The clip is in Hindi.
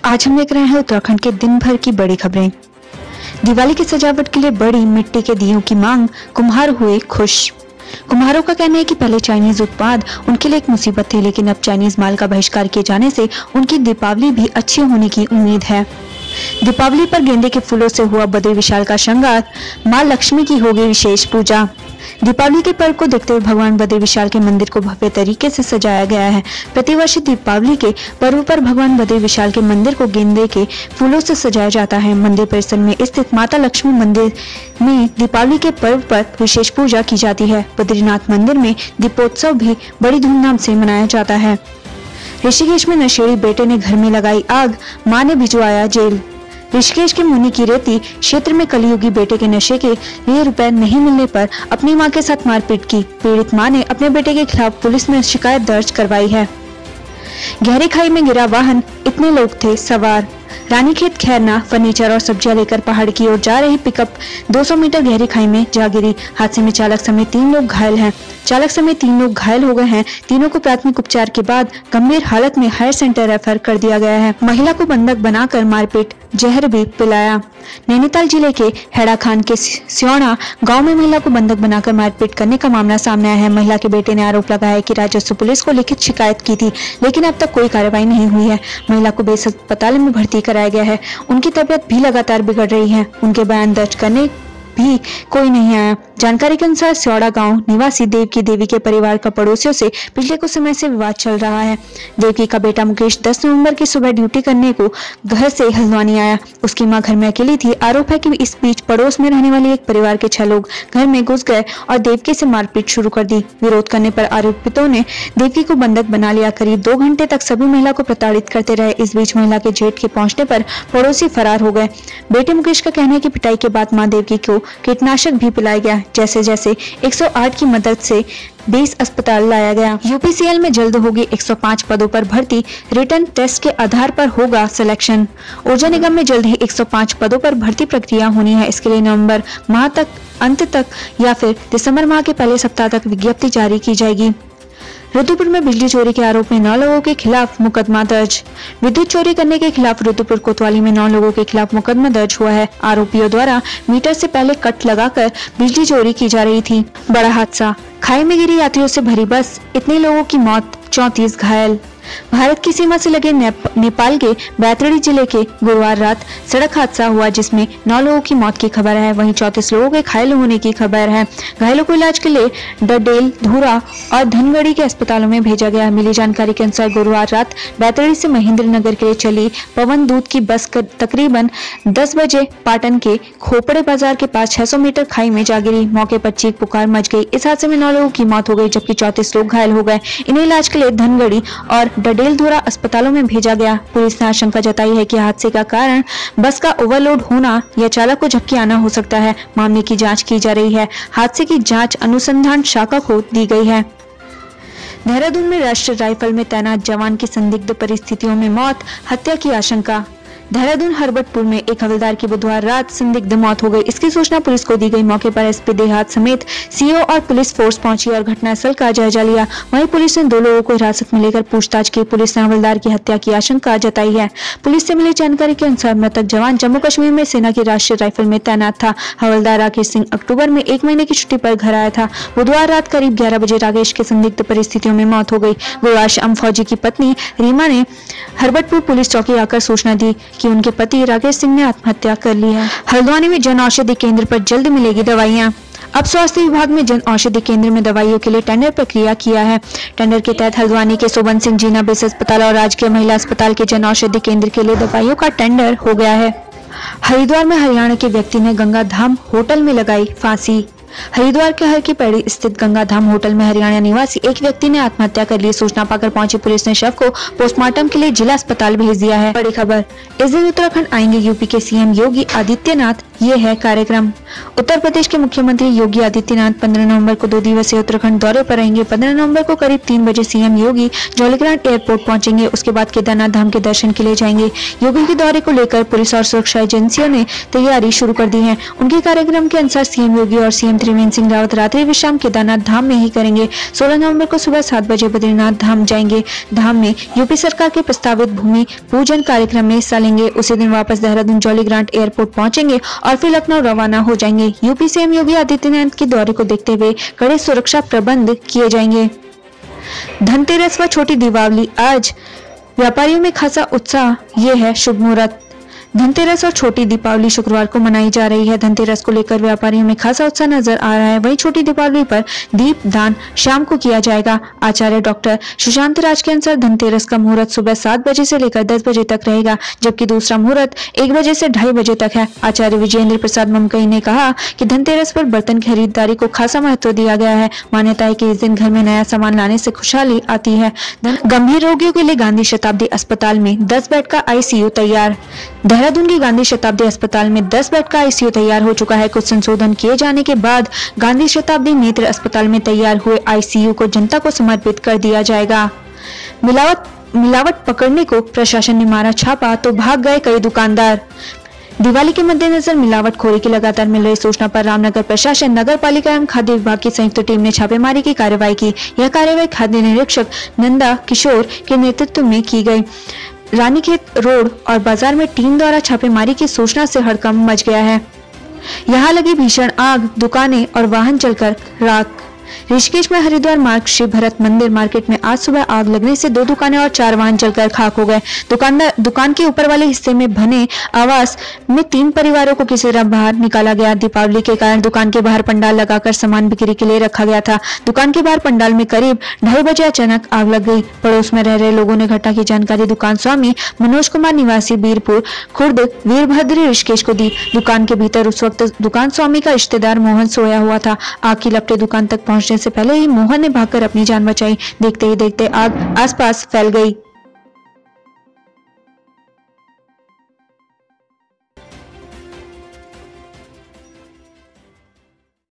आज हम देख रहे हैं उत्तराखंड के दिन भर की बड़ी खबरें। दिवाली की सजावट के लिए बड़ी मिट्टी के दियों की मांग, कुम्हार हुए खुश। कुम्हारों का कहना है कि पहले चाइनीज उत्पाद उनके लिए एक मुसीबत थे, लेकिन अब चाइनीज माल का बहिष्कार किए जाने से उनकी दीपावली भी अच्छी होने की उम्मीद है। दीपावली पर गेंदे के फूलों से हुआ बद्री विशाल का श्रृंगार, मां लक्ष्मी की होगी विशेष पूजा। दीपावली के पर्व को देखते हुए भगवान बद्री विशाल के मंदिर को भव्य तरीके से सजाया गया है। प्रतिवर्ष दीपावली के पर्व पर भगवान बद्री विशाल के मंदिर को गेंदे के फूलों से सजाया जाता है। मंदिर परिसर में स्थित माता लक्ष्मी मंदिर में दीपावली के पर्व पर विशेष पूजा की जाती है। बद्रीनाथ मंदिर में दीपोत्सव भी बड़ी धूमधाम से मनाया जाता है। ऋषिकेश में नशेड़ी बेटे ने घर में लगाई आग, मां ने भिजवाया जेल। ऋषिकेश के मुनि की रेती क्षेत्र में कलयुगी बेटे के नशे के लिए रुपए नहीं मिलने पर अपनी मां के साथ मारपीट की। पीड़ित मां ने अपने बेटे के खिलाफ पुलिस में शिकायत दर्ज करवाई है। गहरी खाई में गिरा वाहन, इतने लोग थे सवार। रानीखेत खैरना फर्नीचर और सब्जियां लेकर पहाड़ की ओर जा रही पिकअप 200 मीटर गहरी खाई में जा गिरी। हादसे में चालक समेत 3 लोग घायल हैं। चालक समेत 3 लोग घायल हो गए हैं। तीनों को प्राथमिक उपचार के बाद गंभीर हालत में हायर सेंटर रेफर कर दिया गया है। महिला को बंधक बनाकर मारपीट, जहर भी पिलाया। नैनीताल जिले के हेड़ाखान के स्योणा गांव में महिला को बंधक बनाकर मारपीट करने का मामला सामने आया है। महिला के बेटे ने आरोप लगाया है कि राजस्व पुलिस को लिखित शिकायत की थी, लेकिन अब तक कोई कार्रवाई नहीं हुई है। महिला को बेस अस्पताल में भर्ती कराया गया है। उनकी तबीयत भी लगातार बिगड़ रही है। उनके बयान दर्ज करने भी कोई नहीं आया। जानकारी के अनुसार स्योड़ा गांव निवासी देवकी देवी के परिवार का पड़ोसियों से पिछले कुछ समय से विवाद चल रहा है। देवकी का बेटा मुकेश 10 नवंबर की सुबह ड्यूटी करने को घर से हल्द्वानी आया। उसकी मां घर में अकेली थी। आरोप है कि इस बीच पड़ोस में रहने वाले एक परिवार के 6 लोग घर में घुस गए और देवकी से मारपीट शुरू कर दी। विरोध करने पर आरोपितों ने देवकी को बंधक बना लिया। करीब 2 घंटे तक सभी महिला को प्रताड़ित करते रहे। इस बीच महिला के जेठ के पहुंचने पर पड़ोसी फरार हो गए। बेटे मुकेश का कहना है कि पिटाई के बाद मां देवकी को कीटनाशक भी पिलाया गया। जैसे जैसे 108 की मदद से 20 अस्पताल लाया गया। यूपीसीएल में जल्द होगी 105 पदों पर भर्ती, रिटर्न टेस्ट के आधार पर होगा सिलेक्शन। ऊर्जा निगम में जल्द ही 105 पदों पर भर्ती प्रक्रिया होनी है। इसके लिए नवंबर माह तक अंत तक या फिर दिसंबर माह के पहले सप्ताह तक विज्ञप्ति जारी की जाएगी। रुद्रपुर में बिजली चोरी के आरोप में 9 लोगों के खिलाफ मुकदमा दर्ज। विद्युत चोरी करने के खिलाफ रुद्रपुर कोतवाली में 9 लोगों के खिलाफ मुकदमा दर्ज हुआ है। आरोपियों द्वारा मीटर से पहले कट लगाकर बिजली चोरी की जा रही थी। बड़ा हादसा, खाई में गिरी यात्रियों से भरी बस, इतने लोगों की मौत, 34 घायल। भारत की सीमा से लगे नेपाल के बैतरणी जिले के गुरुवार रात सड़क हादसा हुआ, जिसमें 9 लोगों की मौत की खबर है। वहीं 34 लोगों के घायल होने की खबर है। घायलों को इलाज के लिए डडेल, धूरा और धनगढ़ी के अस्पतालों में भेजा गया। मिली जानकारी के अनुसार गुरुवार रात बैतरणी से महेंद्र नगर के लिए चली पवन दूत की बस तकरीबन 10 बजे पाटन के खोपड़े बाजार के पास 600 मीटर खाई में जा गिरी। मौके पर चीख पुकार मच गई। इस हादसे में 9 लोगों की मौत हो गई, जबकि 34 लोग घायल हो गए। इन्हें इलाज के लिए धनगढ़ी और डडेल धुरा अस्पतालों में भेजा गया। पुलिस ने आशंका जताई है कि हादसे का कारण बस का ओवरलोड होना या चालक को झपकी आना हो सकता है। मामले की जांच की जा रही है। हादसे की जांच अनुसंधान शाखा को दी गई है। देहरादून में राष्ट्रीय राइफल में तैनात जवान की संदिग्ध परिस्थितियों में मौत, हत्या की आशंका। देहरादून हरबटपुर में एक हवलदार की बुधवार रात संदिग्ध मौत हो गई। इसकी सूचना पुलिस को दी गई। मौके पर एसपी देहात समेत सीओ और पुलिस फोर्स पहुंची और घटनास्थल का जायजा लिया। वहीं पुलिस ने 2 लोगों को हिरासत में लेकर पूछताछ की। पुलिस ने हवलदार की हत्या की आशंका जताई है। पुलिस से मिली जानकारी के अनुसार मृतक जवान जम्मू कश्मीर में सेना की राष्ट्रीय राइफल में तैनात था। हवलदार राकेश सिंह अक्टूबर में 1 महीने की छुट्टी पर घर आया था। बुधवार रात करीब 11 बजे राकेश की संदिग्ध परिस्थितियों में मौत हो गई। गुरुवार शाम फौजी की पत्नी रीमा ने हरबटपुर पुलिस चौकी आकर सूचना दी कि उनके पति राकेश सिंह ने आत्महत्या कर ली है। हल्द्वानी में जन औषधि केंद्र पर जल्द मिलेगी दवाइयां। अब स्वास्थ्य विभाग में जन औषधि केंद्र में दवाइयों के लिए टेंडर प्रक्रिया किया है। टेंडर के तहत हल्द्वानी के सोबन सिंह जीना बेस अस्पताल और राजकीय महिला अस्पताल के जन औषधि केंद्र के लिए दवाइयों का टेंडर हो गया है। हरिद्वार में हरियाणा के व्यक्ति ने गंगा धाम होटल में लगाई फांसी। हरिद्वार के हर की पैड़ी स्थित गंगा धाम होटल में हरियाणा निवासी एक व्यक्ति ने आत्महत्या कर ली। सूचना पाकर पहुंची पुलिस ने शव को पोस्टमार्टम के लिए जिला अस्पताल भेज दिया है। बड़ी खबर, इस दिन उत्तराखंड आएंगे यूपी के सीएम योगी आदित्यनाथ। ये है कार्यक्रम। उत्तर प्रदेश के मुख्यमंत्री योगी आदित्यनाथ 15 नवंबर को 2 दिवसीय उत्तराखंड दौरे पर रहेंगे। 15 नवंबर को करीब 3 बजे सीएम योगी जौलीग्रांट एयरपोर्ट पहुंचेंगे। उसके बाद केदारनाथ धाम के दर्शन के लिए जाएंगे। योगी के दौरे को लेकर पुलिस और सुरक्षा एजेंसियों ने तैयारी शुरू कर दी है। उनके कार्यक्रम के अनुसार सीएम योगी और सीएम त्रिवेंद्र सिंह रावत रात्रि विश्राम केदारनाथ धाम में ही करेंगे। 16 नवंबर को सुबह 7 बजे बद्रीनाथ धाम जाएंगे। धाम में यूपी सरकार के प्रस्तावित भूमि पूजन कार्यक्रम में हिस्सा लेंगे। उसी दिन वापस देहरादून जॉली ग्रांट एयरपोर्ट पहुंचेंगे और फिर लखनऊ रवाना हो जाएंगे। यूपी सीएम योगी आदित्यनाथ के दौरे को देखते हुए कड़े सुरक्षा प्रबंध किए जाएंगे। धनतेरस व छोटी दीपावली, आज व्यापारियों में खासा उत्साह। ये है शुभ मुहूर्त। धनतेरस और छोटी दीपावली शुक्रवार को मनाई जा रही है। धनतेरस को लेकर व्यापारियों में खासा उत्साह नजर आ रहा है। वहीं छोटी दीपावली पर दीप दान शाम को किया जाएगा। आचार्य डॉक्टर सुशांत राज के अनुसार धनतेरस का मुहूर्त सुबह 7 बजे से लेकर 10 बजे तक रहेगा, जबकि दूसरा मुहूर्त 1 बजे से 2:30 बजे तक है। आचार्य विजेंद्र प्रसाद ममकई ने कहा कि धनतेरस पर बर्तन खरीदारी को खासा महत्व दिया गया है। मान्यता है कि इस दिन घर में नया सामान लाने से खुशहाली आती है। गंभीर रोगियों के लिए गांधी शताब्दी अस्पताल में 10 बेड का आईसीयू तैयार। देहरादून की गांधी शताब्दी अस्पताल में 10 बेड का आईसीयू तैयार हो चुका है। कुछ संशोधन किए जाने के बाद गांधी शताब्दी नेत्र अस्पताल में तैयार हुए आईसीयू को जनता को समर्पित कर दिया जाएगा। मिलावट पकड़ने को प्रशासन ने मारा छापा तो भाग गए कई दुकानदार। दिवाली के मद्देनजर मिलावटखोरी की लगातार मिल रही सूचना पर रामनगर प्रशासन, नगर पालिका एवं खाद्य विभाग की संयुक्त टीम ने छापेमारी की कार्रवाई की। यह कार्रवाई खाद्य निरीक्षक नंदा किशोर के नेतृत्व में की गई। रानीखेत रोड और बाजार में टीम द्वारा छापेमारी की सूचना से हड़कंप मच गया है। यहाँ लगी भीषण आग, दुकानें और वाहन जलकर राख। ऋषिकेश में हरिद्वार मार्ग श्री भरत मंदिर मार्केट में आज सुबह आग लगने से 2 दुकानें और 4 वाहन जलकर खाक हो गए। दुकान के ऊपर वाले हिस्से में बने आवास में 3 परिवारों को किसी तरह बाहर निकाला गया। दीपावली के कारण दुकान के बाहर पंडाल लगाकर सामान बिक्री के लिए रखा गया था। दुकान के बाहर पंडाल में करीब 2:30 बजे अचानक आग लग गई। पड़ोस में रह रहे लोगों ने घटना की जानकारी दुकान स्वामी मनोज कुमार निवासी बीरपुर खुर्द वीरभद्र ऋषिकेश को दी। दुकान के भीतर उस वक्त दुकान स्वामी का रिश्तेदार मोहन सोया हुआ था। आग की लपटें दुकान तक पहुंचने से पहले ही मोहन ने भागकर अपनी जान बचाई। देखते ही देखते आग आसपास फैल गई।